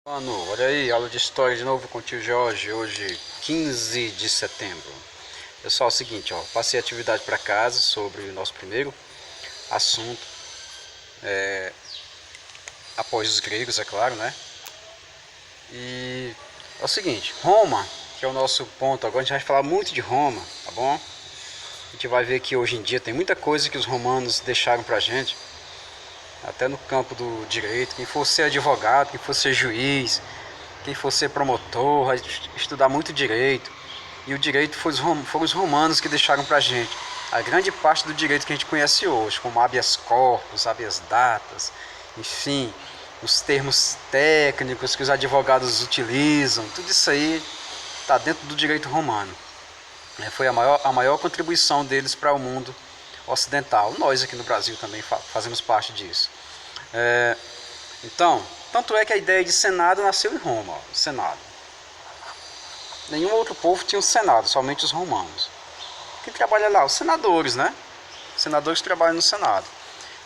Mano, olha aí, aula de história de novo com o tio Jorge, hoje 15 de setembro. Pessoal, é o seguinte, ó, passei a atividade para casa sobre o nosso primeiro assunto, após os gregos, é claro, né? E é o seguinte, Roma, que é o nosso ponto agora, a gente vai falar muito de Roma, tá bom? A gente vai ver que hoje em dia tem muita coisa que os romanos deixaram pra gente, até no campo do direito. Quem for ser advogado, quem for ser juiz, quem for ser promotor, vai estudar muito direito. E o direito foram os romanos que deixaram pra gente a grande parte do direito que a gente conhece hoje, como habeas corpus, habeas datas, enfim, os termos técnicos que os advogados utilizam, tudo isso aí está dentro do direito romano. Foi a maior contribuição deles para o mundo ocidental. Nós aqui no Brasil também fazemos parte disso. Então, tanto é que a ideia de Senado nasceu em Roma, o Senado. Nenhum outro povo tinha um Senado, somente os romanos. Quem trabalha lá? Os senadores, né? Os senadores trabalham no Senado.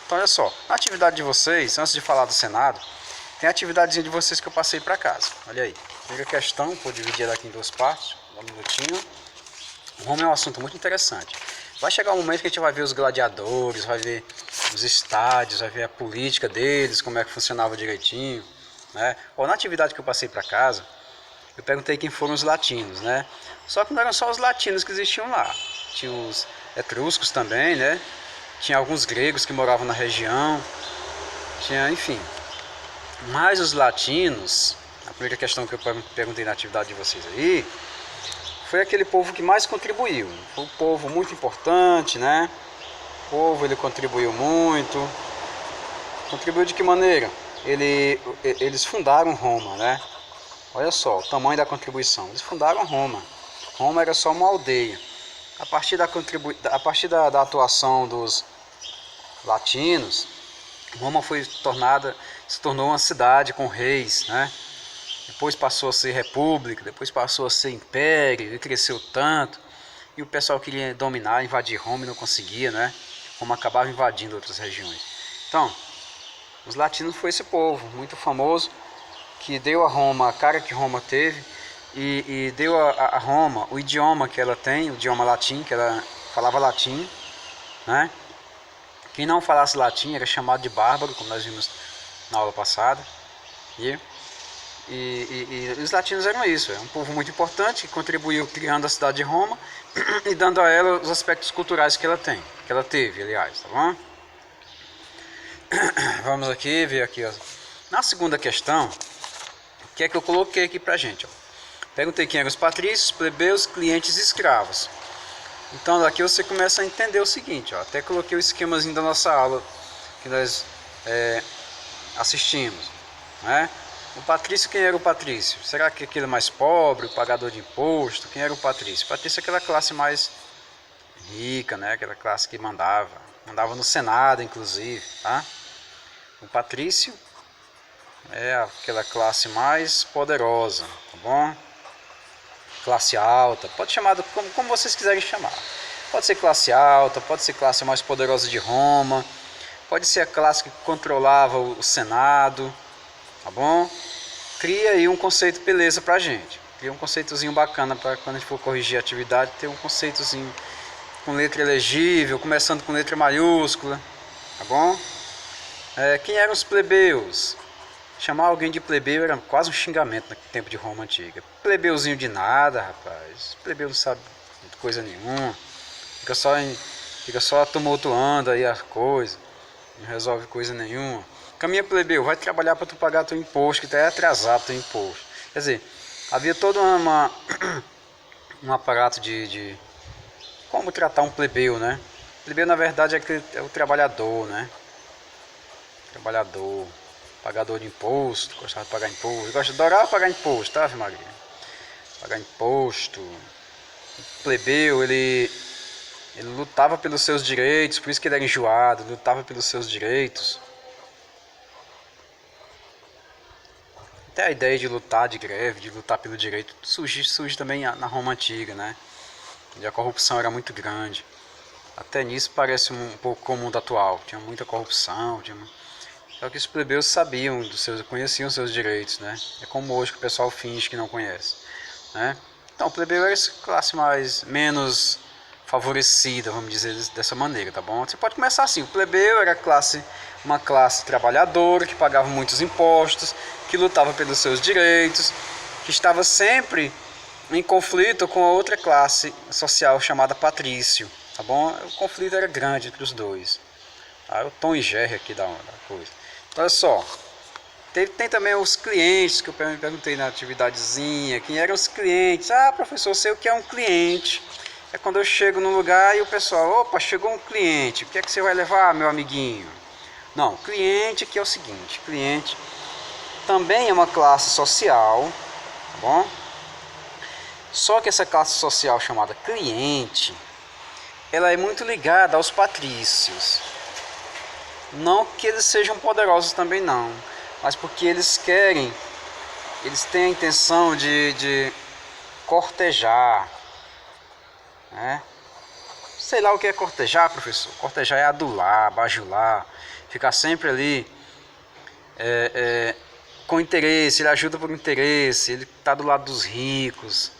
Então, olha só, na atividade de vocês, antes de falar do Senado, tem a atividadezinha de vocês que eu passei para casa. Olha aí. Primeira questão, vou dividir ela aqui em duas partes. Um minutinho. Roma é um assunto muito interessante. Vai chegar um momento que a gente vai ver os gladiadores, vai ver os estádios, vai ver a política deles, como é que funcionava direitinho, né? Ou na atividade que eu passei para casa, eu perguntei quem foram os latinos, né? Só que não eram só os latinos que existiam lá. Tinha os etruscos também, né? Tinha alguns gregos que moravam na região. Tinha, enfim. Mas os latinos, a primeira questão que eu perguntei na atividade de vocês aí, foi aquele povo que mais contribuiu. Foi um povo muito importante, né? O povo, ele contribuiu muito. Contribuiu de que maneira? Eles fundaram Roma, né? Olha só o tamanho da contribuição. Eles fundaram Roma. Roma era só uma aldeia. A partir da atuação dos latinos, Roma se tornou uma cidade com reis, né? Depois passou a ser república, depois passou a ser império, e cresceu tanto. E o pessoal queria dominar, invadir Roma e não conseguia, né? Roma acabava invadindo outras regiões. Então, os latinos foi esse povo muito famoso que deu a Roma a cara que Roma teve e deu a Roma o idioma que ela tem, o idioma latim, que ela falava latim, né? Quem não falasse latim era chamado de bárbaro, como nós vimos na aula passada. E os latinos eram isso, é um povo muito importante que contribuiu criando a cidade de Roma e dando a ela os aspectos culturais que ela teve, aliás, tá bom? Vamos aqui ver aqui, ó. Na segunda questão, o que é que eu coloquei aqui pra gente, ó? Perguntei quem eram os patrícios, plebeus, clientes e escravos. Então daqui você começa a entender o seguinte, ó. Até coloquei o esquemazinho da nossa aula que nós assistimos, né? O patrício, quem era o patrício? Será que aquele mais pobre, o pagador de imposto? Quem era o patrício? O patrício é aquela classe mais rica, né? Aquela classe que mandava no Senado, inclusive, tá? O patrício é aquela classe mais poderosa, tá bom? Classe alta, pode chamar como vocês quiserem chamar. Pode ser classe alta, pode ser classe mais poderosa de Roma, pode ser a classe que controlava o Senado, tá bom? Cria aí um conceito beleza pra gente. Cria um conceitozinho bacana para quando a gente for corrigir a atividade, ter um conceitozinho com letra legível, começando com letra maiúscula, tá bom? Quem eram os plebeus? Chamar alguém de plebeu era quase um xingamento no tempo de Roma antiga. Plebeuzinho de nada, rapaz. Plebeu não sabe coisa nenhuma. Fica só tumultuando aí as coisas. Não resolve coisa nenhuma. Caminha plebeu, vai trabalhar para tu pagar teu imposto, que tá atrasado teu imposto. Quer dizer, havia todo um aparato de como tratar um plebeu, né? Plebeu na verdade é o trabalhador, né? Trabalhador, pagador de imposto, gostava de pagar imposto, adorava pagar imposto, tá, Maria? Pagar imposto. O plebeu, ele lutava pelos seus direitos, por isso que ele era enjoado, lutava pelos seus direitos. Até a ideia de lutar de greve, de lutar pelo direito, surge também na Roma Antiga, né? Onde a corrupção era muito grande. Até nisso parece um pouco como o mundo atual. Tinha muita corrupção, Só que os plebeus sabiam, conheciam seus direitos, né? É como hoje que o pessoal finge que não conhece, né? Então, o plebeu era a classe menos favorecida, vamos dizer dessa maneira, tá bom? Você pode começar assim: o plebeu era uma classe trabalhadora que pagava muitos impostos, que lutava pelos seus direitos, que estava sempre em conflito com a outra classe social chamada patrício, tá bom? O conflito era grande entre os dois. Tá? O Tom e Jerry aqui da coisa. Então, olha só. Tem também os clientes, que eu me perguntei na atividadezinha, quem eram os clientes. Ah, professor, eu sei o que é um cliente. É quando eu chego no lugar e o pessoal, opa, chegou um cliente, o que é que você vai levar, meu amiguinho? Não, cliente que é o seguinte, cliente também é uma classe social, tá bom? Só que essa classe social chamada cliente, ela é muito ligada aos patrícios. Não que eles sejam poderosos também não, mas porque eles têm a intenção de cortejar, né? Sei lá o que é cortejar, professor. Cortejar é adular, bajular, ficar sempre ali com interesse, ele ajuda por interesse, ele está do lado dos ricos.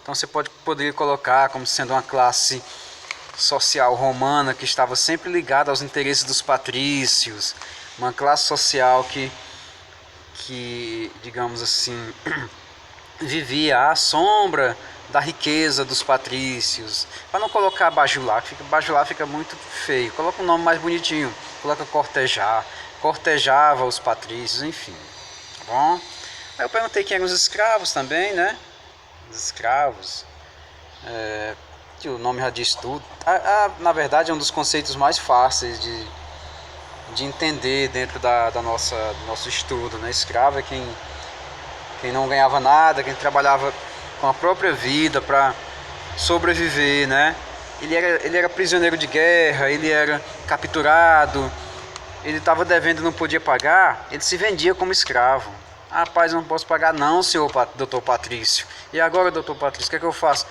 Então você poderia colocar como sendo uma classe social romana que estava sempre ligada aos interesses dos patrícios, uma classe social que digamos assim, vivia à sombra da riqueza dos patrícios. Para não colocar bajular fica muito feio. Coloca um nome mais bonitinho, coloca cortejar, cortejava os patrícios, enfim. Tá bom? Aí eu perguntei quem eram os escravos também, né? Os escravos. Que o nome já diz tudo. Na verdade é um dos conceitos mais fáceis de entender dentro do nosso estudo, né? Escravo é quem não ganhava nada, quem trabalhava com a própria vida para sobreviver, né? Ele era prisioneiro de guerra, ele era capturado, ele estava devendo e não podia pagar, ele se vendia como escravo. Ah, rapaz, eu não posso pagar não, senhor doutor Patrício. E agora, doutor Patrício, o que é que eu faço?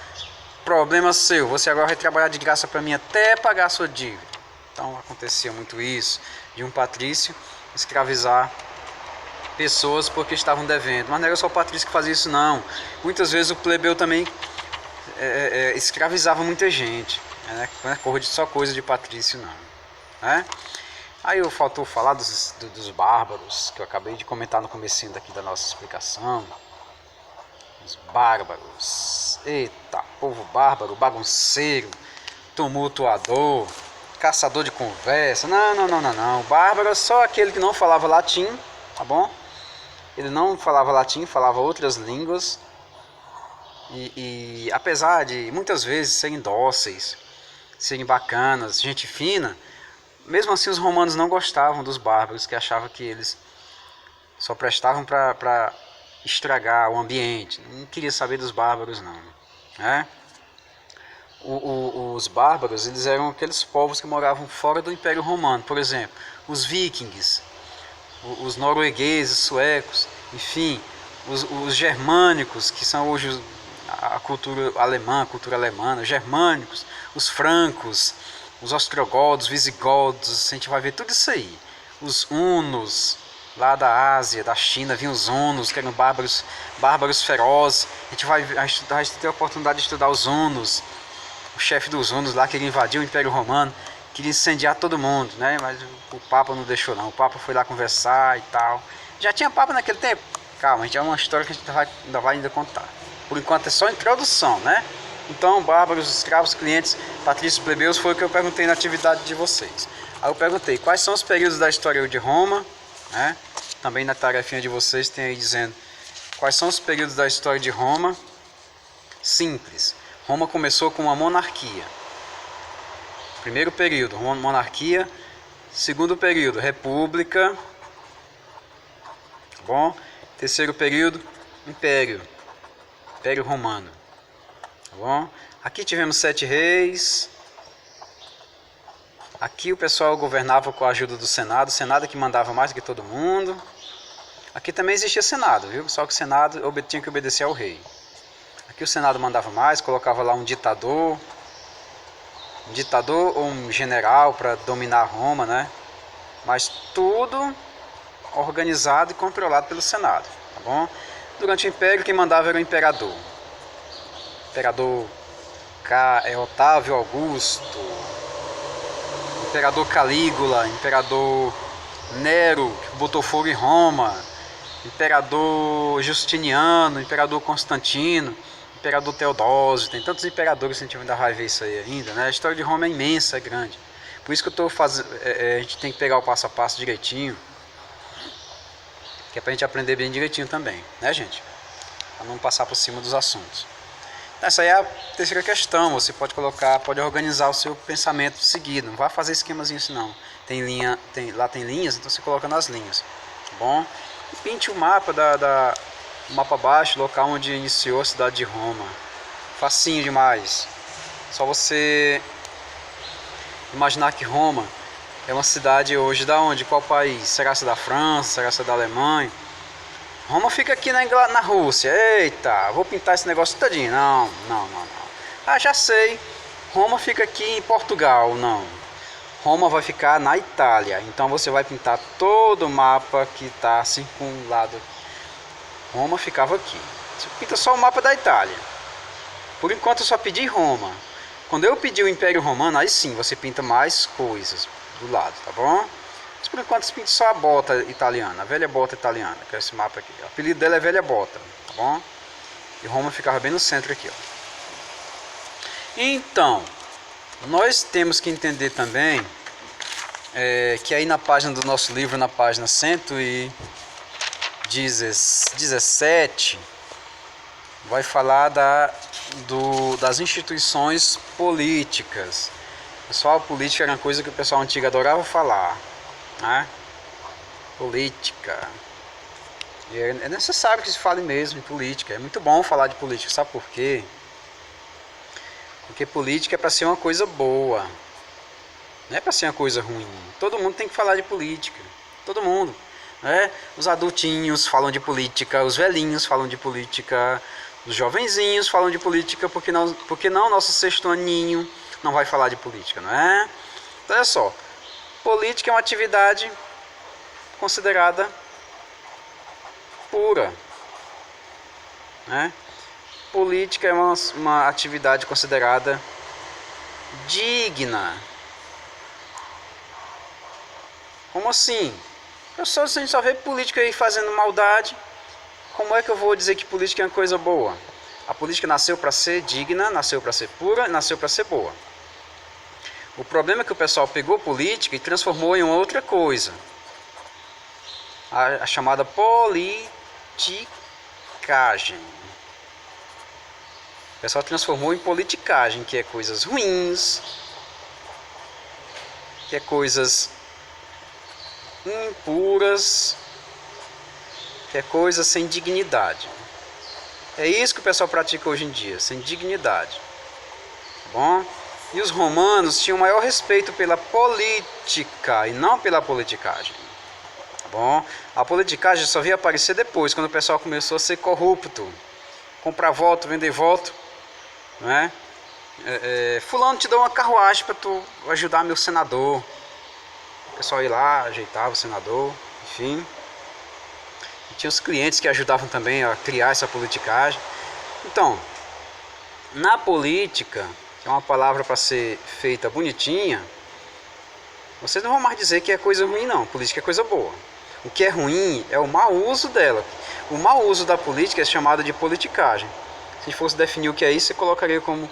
Problema seu, você agora vai trabalhar de graça para mim até pagar a sua dívida. Então acontecia muito isso, de um patrício escravizar pessoas porque estavam devendo. Mas não era só o patrício que fazia isso não. Muitas vezes o plebeu também escravizava muita gente, né? Não é só coisa de patrício não, né? Aí faltou falar dos bárbaros, que eu acabei de comentar no comecinho daqui da nossa explicação. Os bárbaros, eita, povo bárbaro, bagunceiro, tumultuador, caçador de conversa. Não. O bárbaro é só aquele que não falava latim, tá bom? Ele não falava latim, falava outras línguas. E apesar de muitas vezes serem dóceis, serem bacanas, gente fina, mesmo assim os romanos não gostavam dos bárbaros, que achavam que eles só prestavam para estragar o ambiente. Não queria saber dos bárbaros não, né? Os bárbaros, eles eram aqueles povos que moravam fora do Império Romano. Por exemplo, os vikings, os noruegueses, suecos, enfim, os germânicos, que são hoje a cultura alemã, os germânicos, os francos, os ostrogodos, visigodos, a gente vai ver tudo isso aí. Os hunos, lá da Ásia, da China, vinham os hunos, que eram bárbaros ferozes. A gente vai ter a oportunidade de estudar os hunos. O chefe dos hunos lá queria invadir o Império Romano, queria incendiar todo mundo, né? Mas o Papa não deixou não, o Papa foi lá conversar e tal. Já tinha Papa naquele tempo? Calma, a gente é uma história que a gente ainda vai contar. Por enquanto é só introdução, né? Então, bárbaros, escravos, clientes, patrícios, plebeus, foi o que eu perguntei na atividade de vocês. Aí eu perguntei quais são os períodos da história de Roma, né? Também na tarefinha de vocês tem aí dizendo quais são os períodos da história de Roma. Simples. Roma começou com uma monarquia. Primeiro período, monarquia. Segundo período, república. Tá bom? Terceiro período, império. Império Romano. Tá bom? Aqui tivemos 7 reis. Aqui o pessoal governava com a ajuda do Senado. O Senado é que mandava mais do que todo mundo. Aqui também existia Senado, viu? Só que o Senado tinha que obedecer ao rei. Aqui o Senado mandava mais, colocava lá um ditador ou um general para dominar Roma, né? Mas tudo organizado e controlado pelo Senado, tá bom? Durante o Império, quem mandava era o imperador. Imperador Otávio Augusto, imperador Calígula, imperador Nero, que botou fogo em Roma, imperador Justiniano, imperador Constantino, imperador Teodósio. Tem tantos imperadores que a gente ainda vai ver isso aí ainda, né? A história de Roma é imensa, é grande. Por isso que eu tô fazendo, a gente tem que pegar o passo a passo direitinho, que é pra gente aprender bem direitinho também, né, gente? Pra não passar por cima dos assuntos. Essa aí é a terceira questão. Você pode colocar, pode organizar o seu pensamento seguido. Não vai fazer esquemazinho assim não. Tem linha, lá tem linhas, então você coloca nas linhas, tá bom? E pinte o mapa o mapa abaixo, local onde iniciou a cidade de Roma. Facinho demais. Só você imaginar que Roma é uma cidade hoje da onde? Qual país? Será que é da França? Será que é da Alemanha? Roma fica aqui na Rússia. Eita, vou pintar esse negócio todinho. Não. Ah, já sei. Roma fica aqui em Portugal. Não. Roma vai ficar na Itália. Então você vai pintar todo o mapa que está circunlado. Roma ficava aqui. Você pinta só o mapa da Itália. Por enquanto eu só pedi Roma. Quando eu pedi o Império Romano, aí sim você pinta mais coisas do lado, tá bom? Mas por enquanto pinta só a bota italiana, a velha bota italiana, que é esse mapa aqui. O apelido dela é Velha Bota, tá bom? E Roma ficava bem no centro aqui, ó. Então, nós temos que entender também que aí na página do nosso livro, na página 117, vai falar das instituições políticas. Pessoal, política era uma coisa que o pessoal antigo adorava falar, né? Política. E é necessário que se fale mesmo em política. É muito bom falar de política, sabe por quê? Porque política é para ser uma coisa boa, não é para ser uma coisa ruim. Todo mundo tem que falar de política, todo mundo, né? Os adultinhos falam de política, os velhinhos falam de política, os jovenzinhos falam de política, porque não nosso sexto aninho não vai falar de política, não é? Então, olha só, política é uma atividade considerada pura, né? Política é uma atividade considerada digna. Como assim? Se a gente só vê política aí fazendo maldade, como é que eu vou dizer que política é uma coisa boa? A política nasceu para ser digna, nasceu para ser pura, nasceu para ser boa. O problema é que o pessoal pegou política e transformou em outra coisa. A chamada politicagem. O pessoal transformou em politicagem, que é coisas ruins, que é coisas impuras, que é coisa sem dignidade. É isso que o pessoal pratica hoje em dia, sem dignidade. Tá bom? E os romanos tinham maior respeito pela política e não pela politicagem. Tá bom? A politicagem só veio aparecer depois, quando o pessoal começou a ser corrupto. Comprar voto, vender voto. Não é? Fulano, te dá uma carruagem para tu ajudar meu senador. O pessoal ia lá, ajeitava o senador, enfim. E tinha os clientes que ajudavam também a criar essa politicagem. Então, na política, que é uma palavra para ser feita bonitinha, vocês não vão mais dizer que é coisa ruim não, política é coisa boa. O que é ruim é o mau uso dela. O mau uso da política é chamado de politicagem. Se fosse definir o que é isso, você colocaria como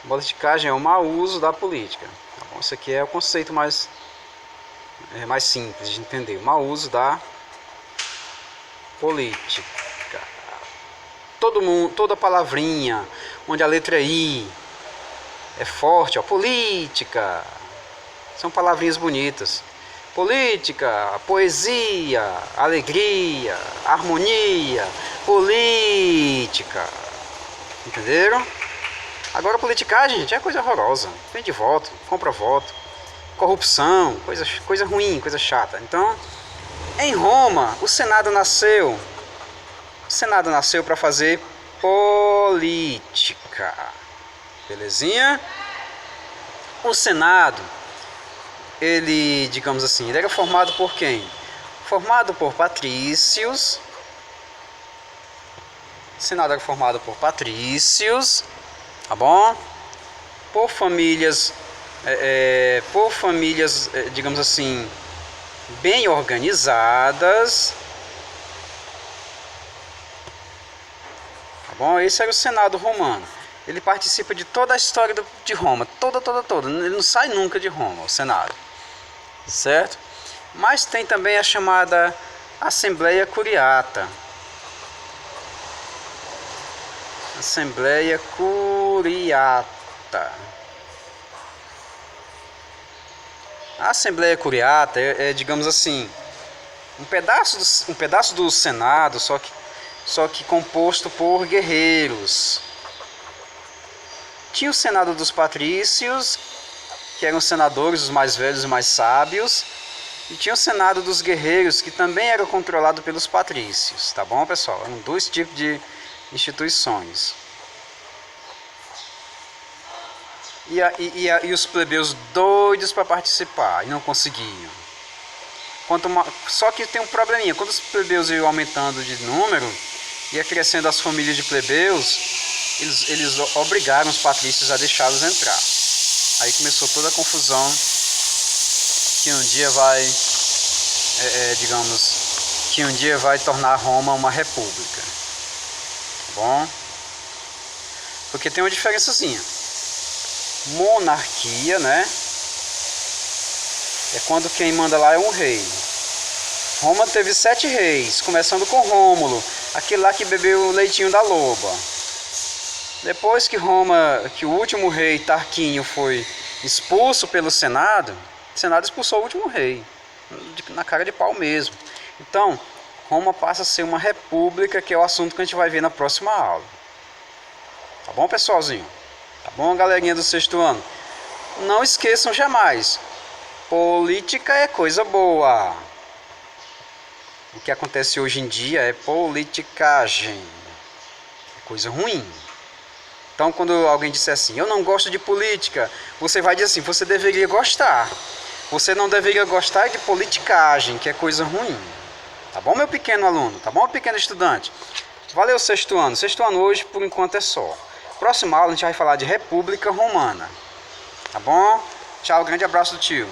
politicagem é o mau uso da política. Tá bom? Isso aqui é o conceito mais simples de entender. O mau uso da política. Toda palavrinha onde a letra I é forte, ó, política. São palavrinhas bonitas. Política, poesia, alegria, harmonia, política. Entenderam? Agora politicagem, gente, é coisa horrorosa. Vende voto, compra voto, corrupção, coisa ruim, coisa chata. Então, em Roma, o Senado nasceu. O Senado nasceu para fazer política. Belezinha? O Senado, ele, digamos assim, ele era formado por quem? formado por patrícios. O Senado era formado por patrícios, tá bom? Por famílias, digamos assim, bem organizadas. Tá bom? Esse era o Senado romano. Ele participa de toda a história de Roma, toda. Ele não sai nunca de Roma, o Senado, certo? Mas tem também a chamada Assembleia Curiata. Assembleia Curiata. A Assembleia Curiata digamos assim, um pedaço do Senado, só que composto por guerreiros. Tinha o Senado dos Patrícios, que eram os senadores, os mais velhos e mais sábios. E tinha o Senado dos Guerreiros, que também era controlado pelos patrícios. Tá bom, pessoal? Eram dois tipos de instituições. E os plebeus doidos para participar e não conseguiam. Só que tem um probleminha. Quando os plebeus iam aumentando de número, ia crescendo as famílias de plebeus, eles obrigaram os patrícios a deixá-los entrar. Aí começou toda a confusão que um dia vai, que um dia vai tornar Roma uma república. Tá bom? Porque tem uma diferençazinha. Monarquia, né? É quando quem manda lá é um rei. Roma teve 7 reis, começando com Rômulo, aquele lá que bebeu o leitinho da loba. Depois que o último rei Tarquínio foi expulso pelo Senado, o Senado expulsou o último rei, na cara de pau mesmo. Então, Roma passa a ser uma república, que é o assunto que a gente vai ver na próxima aula. Tá bom, pessoalzinho? Tá bom, galerinha do 6º ano? Não esqueçam jamais, política é coisa boa. O que acontece hoje em dia é politicagem, é coisa ruim. Então, quando alguém disser assim, eu não gosto de política, você vai dizer assim, você deveria gostar. Você não deveria gostar de politicagem, que é coisa ruim. Tá bom, meu pequeno aluno? Tá bom, meu pequeno estudante? Valeu, 6º ano. 6º ano hoje, por enquanto, é só. Próxima aula, a gente vai falar de República Romana. Tá bom? Tchau, grande abraço do tio.